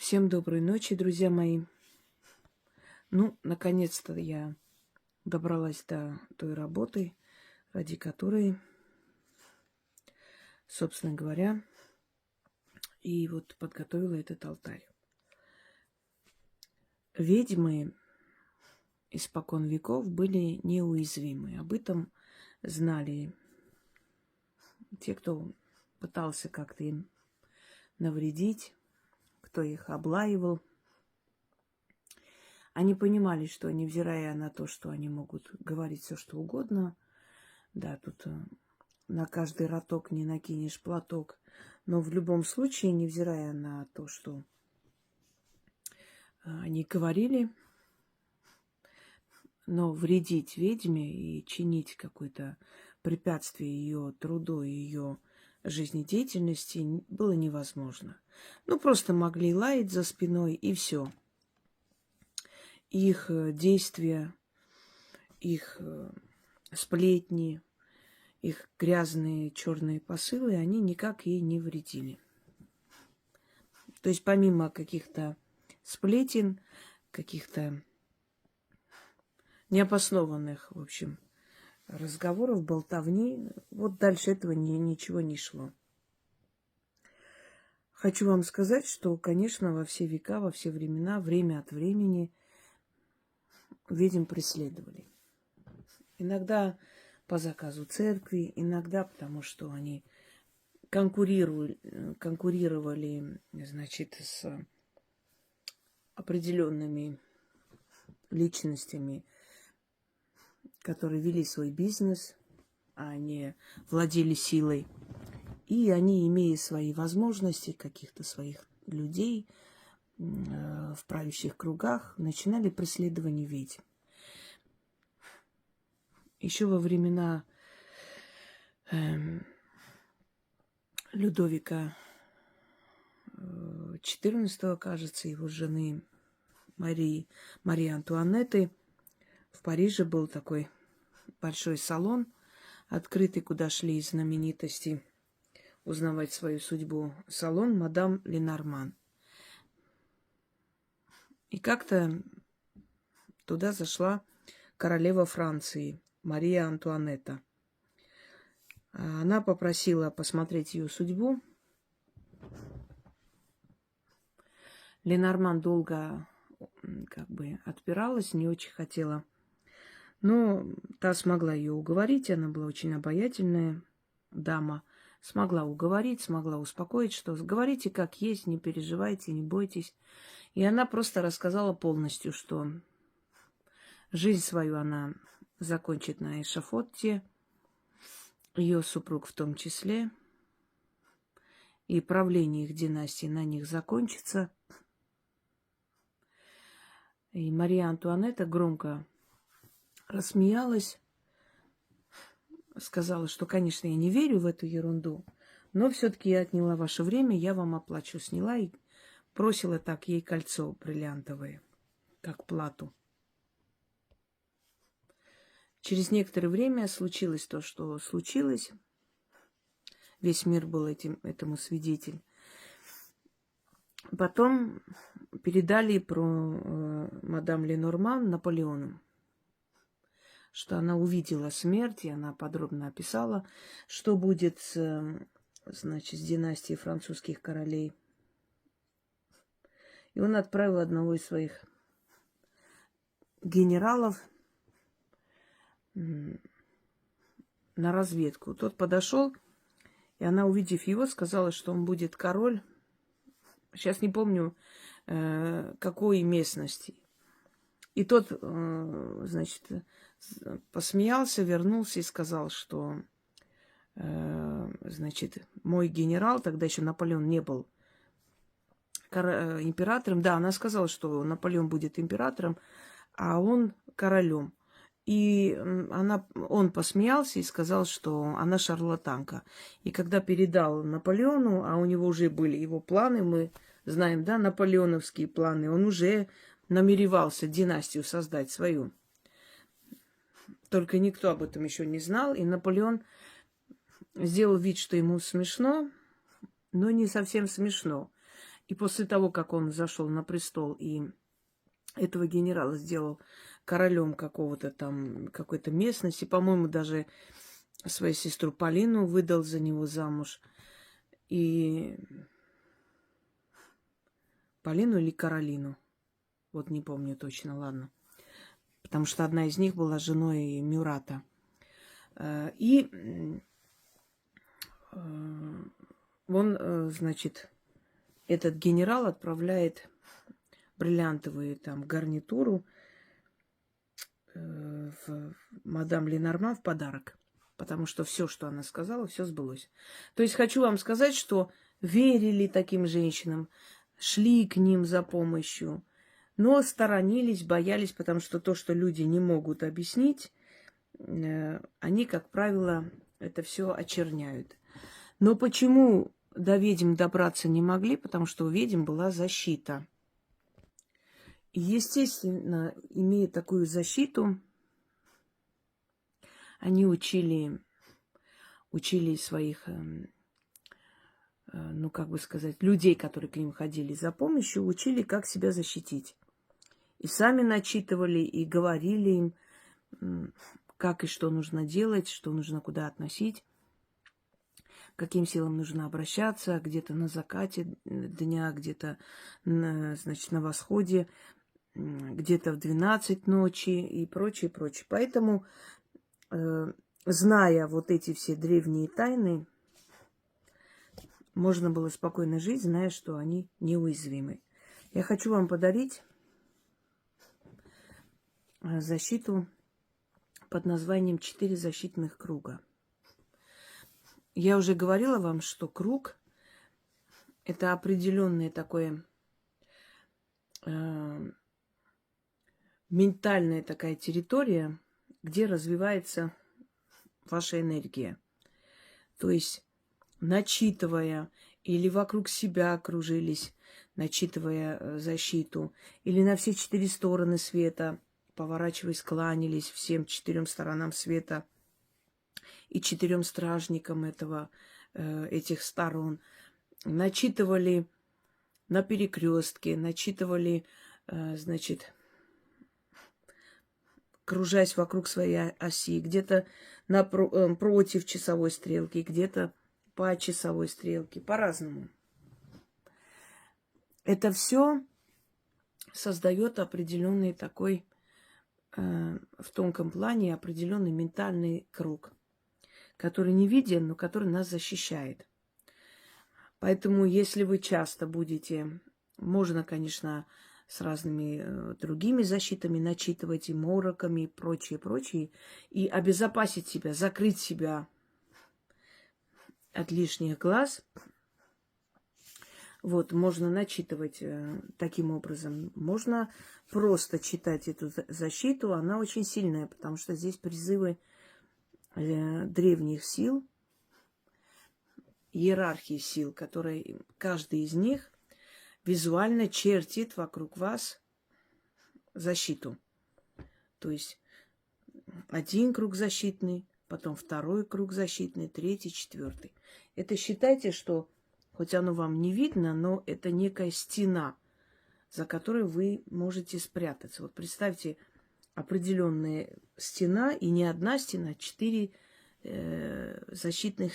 Всем доброй ночи, друзья мои. Наконец-то я добралась до той работы, ради которой, собственно говоря, и вот подготовила этот алтарь. Ведьмы испокон веков были неуязвимы. Об этом знали те, кто пытался как-то им навредить, кто их облаивал. Они понимали, что, невзирая на то, что они могут говорить все, что угодно, да, тут на каждый роток не накинешь платок, но в любом случае, невзирая на то, что они говорили, но вредить ведьме и чинить какое-то препятствие ее труду и ее жизнедеятельности было невозможно. Просто могли лаять за спиной, и все. Их действия, их сплетни, их грязные черные посылы, они никак ей не вредили. То есть помимо каких-то сплетен, каких-то необоснованных, в общем, разговоров, болтовни, вот дальше этого ничего не шло. Хочу вам сказать, что, конечно, во все века, во все времена, время от времени ведьм преследовали. Иногда по заказу церкви, иногда потому, что они конкурировали, значит, с определенными личностями, которые вели свой бизнес, а не владели силой. И они, имея свои возможности, каких-то своих людей в правящих кругах, начинали преследование ведьм. Еще во времена Людовика XIV, кажется, его жены Марии Антуанетты, в Париже был такой большой салон, открытый, куда шли знаменитости узнавать свою судьбу. Салон мадам Ленорман. И как-то туда зашла королева Франции Мария Антуанетта. Она попросила посмотреть ее судьбу. Ленорман долго отпиралась, не очень хотела. Но та смогла ее уговорить. Она была очень обаятельная дама. Смогла уговорить, смогла успокоить, что говорите как есть, не переживайте, не бойтесь. И она просто рассказала полностью, что жизнь свою она закончит на эшафоте, ее супруг в том числе, и правление их династии на них закончится. И Мария Антуанетта громко рассмеялась, сказала, что, конечно, я не верю в эту ерунду, но все-таки я отняла ваше время, я вам оплачу. Сняла и бросила так ей кольцо бриллиантовое, как плату. Через некоторое время случилось то, что случилось. Весь мир был этому свидетель. Потом передали про мадам Ленорман Наполеону, что она увидела смерть, и она подробно описала, что будет с династией французских королей. И он отправил одного из своих генералов на разведку. Тот подошел, и она, увидев его, сказала, что он будет король. Сейчас не помню, какой местности. И тот, посмеялся, вернулся и сказал, что, мой генерал, тогда еще Наполеон не был императором. Да, она сказала, что Наполеон будет императором, а он королем. И он посмеялся и сказал, что она шарлатанка. И когда передал Наполеону, а у него уже были его планы, мы знаем, да, наполеоновские планы, он уже намеревался династию создать свою. Только никто об этом еще не знал, и Наполеон сделал вид, что ему смешно, но не совсем смешно. И после того, как он зашел на престол и этого генерала сделал королем какого-то там, какой-то местности, по-моему, даже свою сестру Полину выдал за него замуж. И Полину или Каролину, вот не помню точно, ладно. Потому что одна из них была женой Мюрата. И он, значит, этот генерал отправляет бриллиантовую там гарнитуру в мадам Ленорман в подарок. Потому что все, что она сказала, все сбылось. То есть хочу вам сказать, что верили таким женщинам, шли к ним за помощью, но сторонились, боялись, потому что то, что люди не могут объяснить, они, как правило, это все очерняют. Но почему до ведьм добраться не могли? Потому что у ведьм была защита. И, естественно, имея такую защиту, они учили своих, ну, как бы сказать, людей, которые к ним ходили за помощью, учили, как себя защитить. И сами начитывали, и говорили им, как и что нужно делать, что нужно куда относить, каким силам нужно обращаться, где-то на закате дня, где-то, значит, на восходе, где-то в 12 ночи и прочее, прочее. Поэтому, зная вот эти все древние тайны, можно было спокойно жить, зная, что они неуязвимы. Я хочу вам подарить защиту под названием 4 защитных круга. Я уже говорила вам, что круг – это определенное такое ментальная такая территория, где развивается ваша энергия. То есть, начитывая или вокруг себя окружились, начитывая защиту, или на все 4 стороны света, поворачиваясь, кланялись всем 4 сторонам света и 4 стражникам этих сторон, начитывали на перекрестке, начитывали, значит, кружась вокруг своей оси, где-то против часовой стрелки, где-то по часовой стрелке, по-разному. Это все создает определенный такой, в тонком плане, определенный ментальный круг, который не виден, но который нас защищает. Поэтому, если вы часто будете, можно, конечно, с разными другими защитами начитывать, и мороками, и прочее, прочее, и обезопасить себя, закрыть себя от лишних глаз. Вот, можно начитывать таким образом. Можно просто читать эту защиту. Она очень сильная, потому что здесь призывы древних сил, иерархии сил, которые каждый из них визуально чертит вокруг вас защиту. То есть один круг защитный, потом второй круг защитный, третий, четвертый. Это считайте, что хоть оно вам не видно, но это некая стена, за которой вы можете спрятаться. Вот представьте, определенная стена, и не одна стена, 4 защитных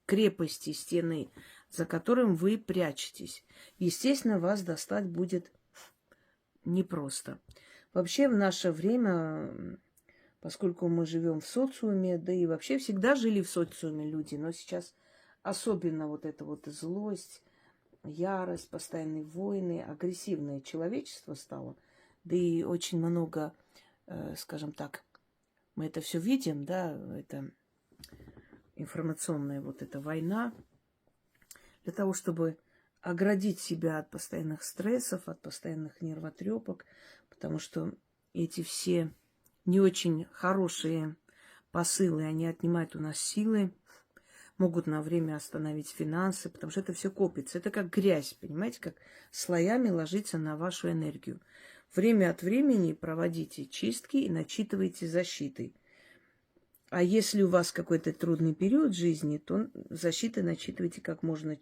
крепости, стены, за которым вы прячетесь. Естественно, вас достать будет непросто. Вообще в наше время, поскольку мы живем в социуме, да и вообще всегда жили в социуме люди, но сейчас особенно вот эта вот злость, ярость, постоянные войны, агрессивное человечество стало, да и очень много, скажем так, мы это все видим, да, это информационная вот эта война, для того, чтобы оградить себя от постоянных стрессов, от постоянных нервотрепок, потому что эти все не очень хорошие посылы, они отнимают у нас силы, могут на время остановить финансы, потому что это все копится. Это как грязь, понимаете, как слоями ложится на вашу энергию. Время от времени проводите чистки и начитывайте защитой. А если у вас какой-то трудный период жизни, то защиты начитывайте как можно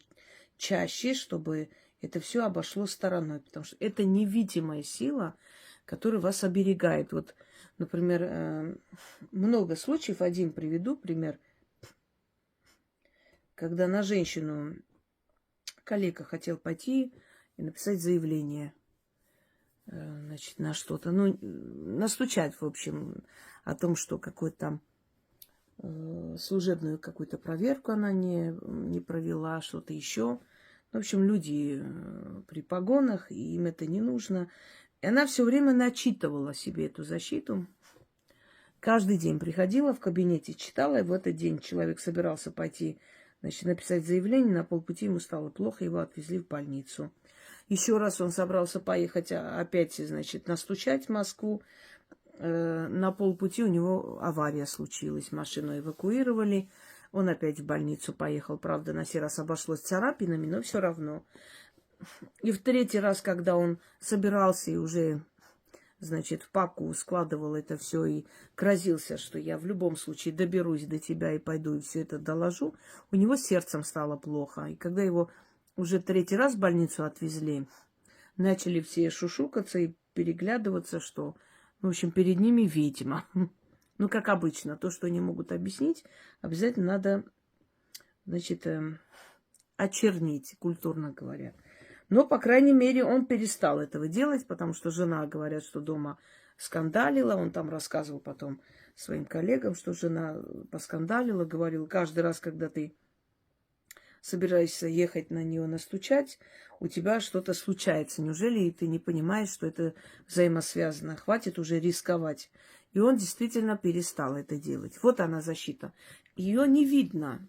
чаще, чтобы это все обошло стороной. Потому что это невидимая сила, которая вас оберегает. Вот, например, много случаев, один приведу пример, когда на женщину коллега хотел пойти и написать заявление, значит, на что-то, ну, настучать, в общем, о том, что какой-то там служебную какую-то проверку она не провела, что-то еще. В общем, люди при погонах, и им это не нужно. И она все время начитывала себе эту защиту. Каждый день приходила в кабинете, читала, и в этот день человек собирался пойти, значит, написать заявление, на полпути ему стало плохо, его отвезли в больницу. Еще раз он собрался поехать опять, значит, настучать в Москву. На полпути у него авария случилась, машину эвакуировали. Он опять в больницу поехал. Правда, на сей раз обошлось царапинами, но все равно. И в третий раз, когда он собирался и уже, значит, в паку складывал это все и грозился, что я в любом случае доберусь до тебя и пойду и все это доложу, у него сердцем стало плохо. И когда его уже третий раз в больницу отвезли, начали все шушукаться и переглядываться, что, в общем, перед ними ведьма. Ну, как обычно, то, что не могут объяснить, обязательно надо, значит, очернить, культурно говоря. Но, по крайней мере, он перестал этого делать, потому что жена, говорят, что дома скандалила. Он там рассказывал потом своим коллегам, что жена поскандалила, говорил, каждый раз, когда ты собираешься ехать на нее настучать, у тебя что-то случается. Неужели ты не понимаешь, что это взаимосвязано? Хватит уже рисковать. И он действительно перестал это делать. Вот она защита. Ее не видно.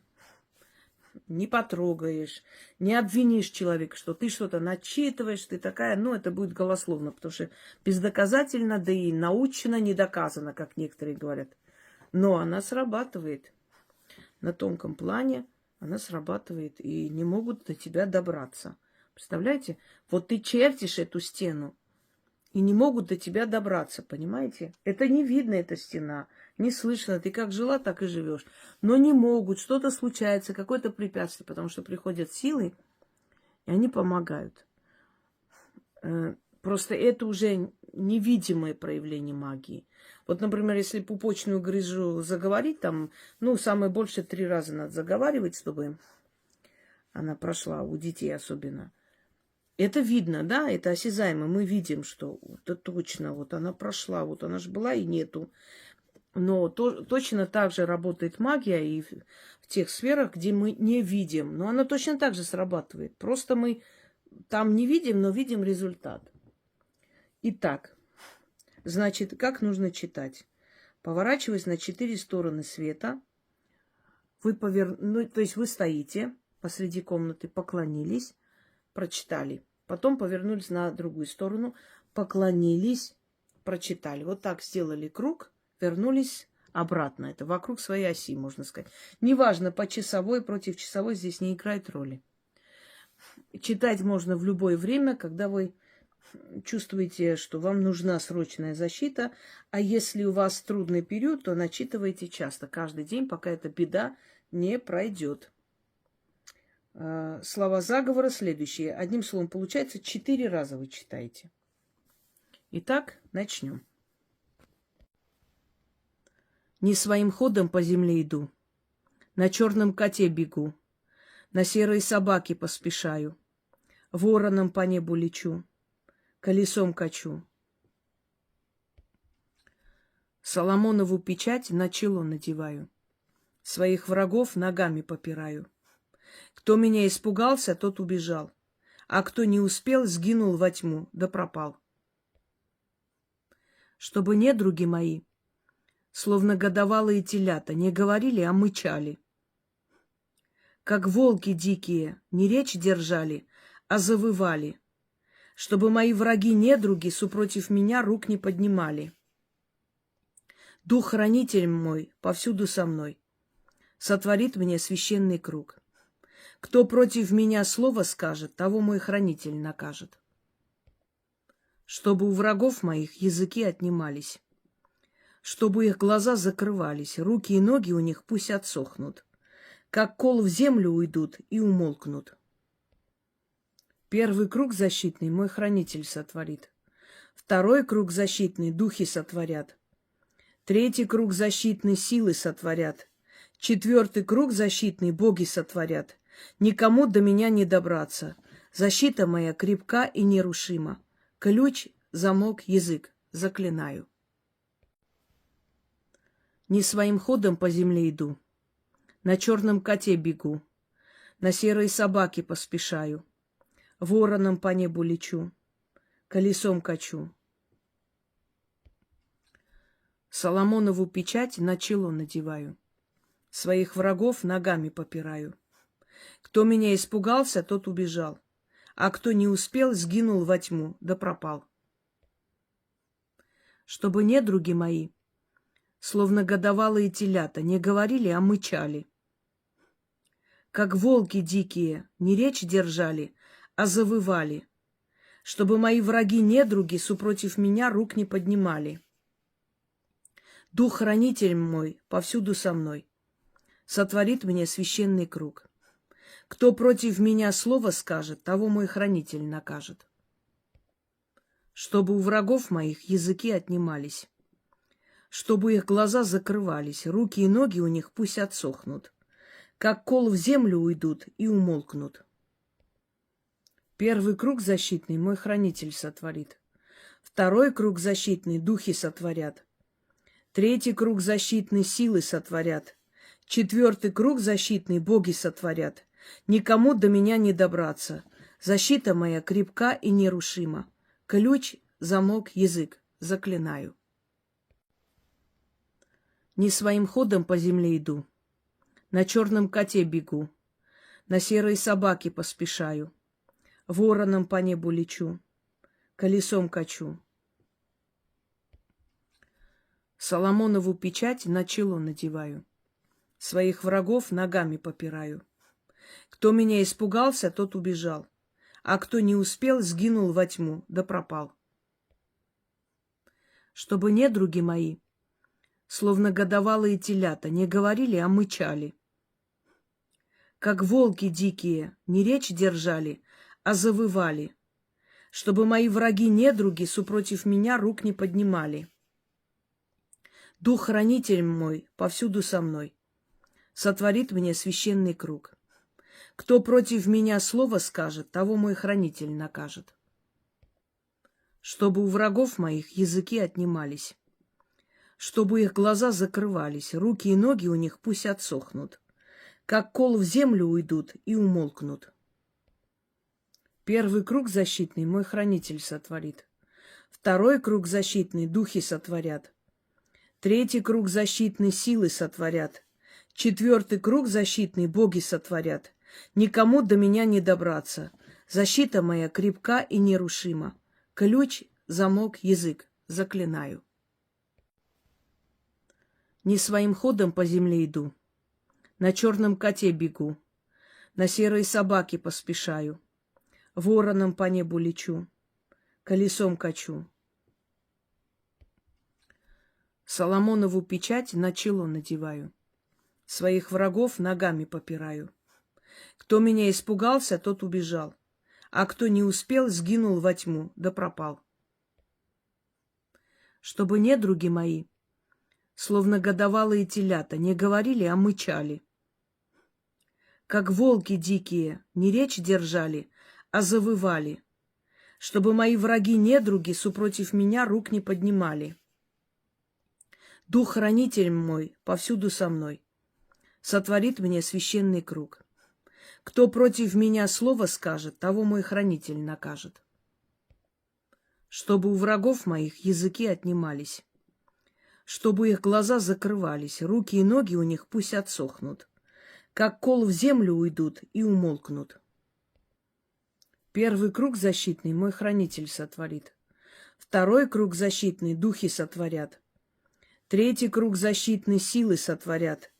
Не потрогаешь, не обвинишь человека, что ты что-то начитываешь, ты такая, ну, это будет голословно, потому что бездоказательно, да и научно не доказано, как некоторые говорят. Но она срабатывает. На тонком плане она срабатывает, и не могут до тебя добраться. Представляете? Вот ты чертишь эту стену, и не могут до тебя добраться, понимаете? Это не видно, эта стена, не слышно. Ты как жила, так и живешь. Но не могут, что-то случается, какое-то препятствие, потому что приходят силы, и они помогают. Просто это уже невидимое проявление магии. Вот, например, если пупочную грыжу заговорить, там, ну, самое больше 3 раза надо заговаривать, чтобы она прошла, у детей особенно. Это видно, да, это осязаемо. Мы видим, что это точно, вот она прошла, вот она же была и нету. Но точно так же работает магия и в тех сферах, где мы не видим. Но она точно так же срабатывает. Просто мы там не видим, но видим результат. Итак, значит, как нужно читать? Поворачиваясь на 4 стороны света, вы то есть вы стоите посреди комнаты, поклонились, прочитали. Потом повернулись на другую сторону, поклонились, прочитали. Вот так сделали круг, вернулись обратно. Это вокруг своей оси, можно сказать. Неважно, по часовой, против часовой здесь не играет роли. Читать можно в любое время, когда вы чувствуете, что вам нужна срочная защита. А если у вас трудный период, то начитывайте часто, каждый день, пока эта беда не пройдет. Слова заговора следующие. Одним словом, получается, 4 раза вы читаете. Итак, начнем. Не своим ходом по земле иду, на черном коте бегу, на серой собаке поспешаю, вороном по небу лечу, колесом качу. Соломонову печать на чело надеваю, своих врагов ногами попираю. Кто меня испугался, тот убежал, а кто не успел, сгинул во тьму, да пропал. Чтобы недруги мои, словно годовалые телята, не говорили, а мычали. Как волки дикие, не речь держали, а завывали. Чтобы мои враги-недруги супротив меня рук не поднимали. Дух-хранитель мой повсюду со мной, сотворит мне священный круг. Кто против меня слово скажет, того мой хранитель накажет. Чтобы у врагов моих языки отнимались, чтобы их глаза закрывались, руки и ноги у них пусть отсохнут, как кол в землю уйдут и умолкнут. Первый круг защитный мой хранитель сотворит. Второй круг защитный духи сотворят. Третий круг защитный силы сотворят. Четвертый круг защитный боги сотворят. Никому до меня не добраться. Защита моя крепка и нерушима. Ключ, замок, язык. Заклинаю. Не своим ходом по земле иду. На черном коте бегу. На серой собаке поспешаю. Вороном по небу лечу. Колесом качу. Соломонову печать на чело надеваю. Своих врагов ногами попираю. Кто меня испугался, тот убежал. А кто не успел, сгинул во тьму, да пропал. Чтобы недруги мои, словно годовалые телята, не говорили, а мычали. Как волки дикие, не речь держали, а завывали. Чтобы мои враги-недруги супротив меня рук не поднимали. Дух-хранитель мой повсюду со мной, сотворит мне священный круг. Кто против меня слово скажет, того мой хранитель накажет. Чтобы у врагов моих языки отнимались, чтобы их глаза закрывались, руки и ноги у них пусть отсохнут, как кол в землю уйдут и умолкнут. Первый круг защитный мой хранитель сотворит. Второй круг защитный духи сотворят. Третий круг защитный силы сотворят. Четвертый круг защитный боги сотворят. Никому до меня не добраться. Защита моя крепка и нерушима. Ключ, замок, язык. Заклинаю. Не своим ходом по земле иду. На черном коте бегу. На серой собаке поспешаю. Вороном по небу лечу. Колесом качу. Соломонову печать на чело надеваю. Своих врагов ногами попираю. Кто меня испугался, тот убежал. А кто не успел, сгинул во тьму, да пропал. Чтобы недруги мои, словно годовалые телята, не говорили, а мычали. Как волки дикие, не речь держали, а завывали. Чтобы мои враги-недруги супротив меня рук не поднимали. Дух-хранитель мой повсюду со мной, сотворит мне священный круг. Кто против меня слово скажет, того мой хранитель накажет. Чтобы у врагов моих языки отнимались, чтобы их глаза закрывались, руки и ноги у них пусть отсохнут, как кол в землю уйдут и умолкнут. Первый круг защитный мой хранитель сотворит. Второй круг защитный духи сотворят. Третий круг защитный силы сотворят. Четвертый круг защитный боги сотворят. Никому до меня не добраться. Защита моя крепка и нерушима. Ключ, замок, язык. Заклинаю. Не своим ходом по земле иду. На черном коте бегу. На серой собаке поспешаю. Вороном по небу лечу. Колесом качу. Соломонову печать на чело надеваю. Своих врагов ногами попираю. Кто меня испугался, тот убежал. А кто не успел, сгинул во тьму, да пропал. Чтобы недруги мои, словно годовалые телята, не говорили, а мычали. Как волки дикие, не речь держали, а завывали. Чтобы мои враги-недруги супротив меня рук не поднимали. Дух-хранитель мой повсюду со мной, сотворит мне священный круг. Кто против меня слово скажет, того мой хранитель накажет. Чтобы у врагов моих языки отнимались, чтобы их глаза закрывались, руки и ноги у них пусть отсохнут, как кол в землю уйдут и умолкнут. Первый круг защитный мой хранитель сотворит. Второй круг защитный духи сотворят. Третий круг защитный силы сотворят.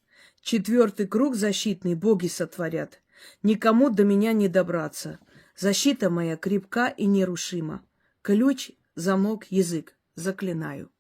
Четвертый круг защитный боги сотворят. Никому до меня не добраться. Защита моя крепка и нерушима. Ключ, замок, язык. Заклинаю.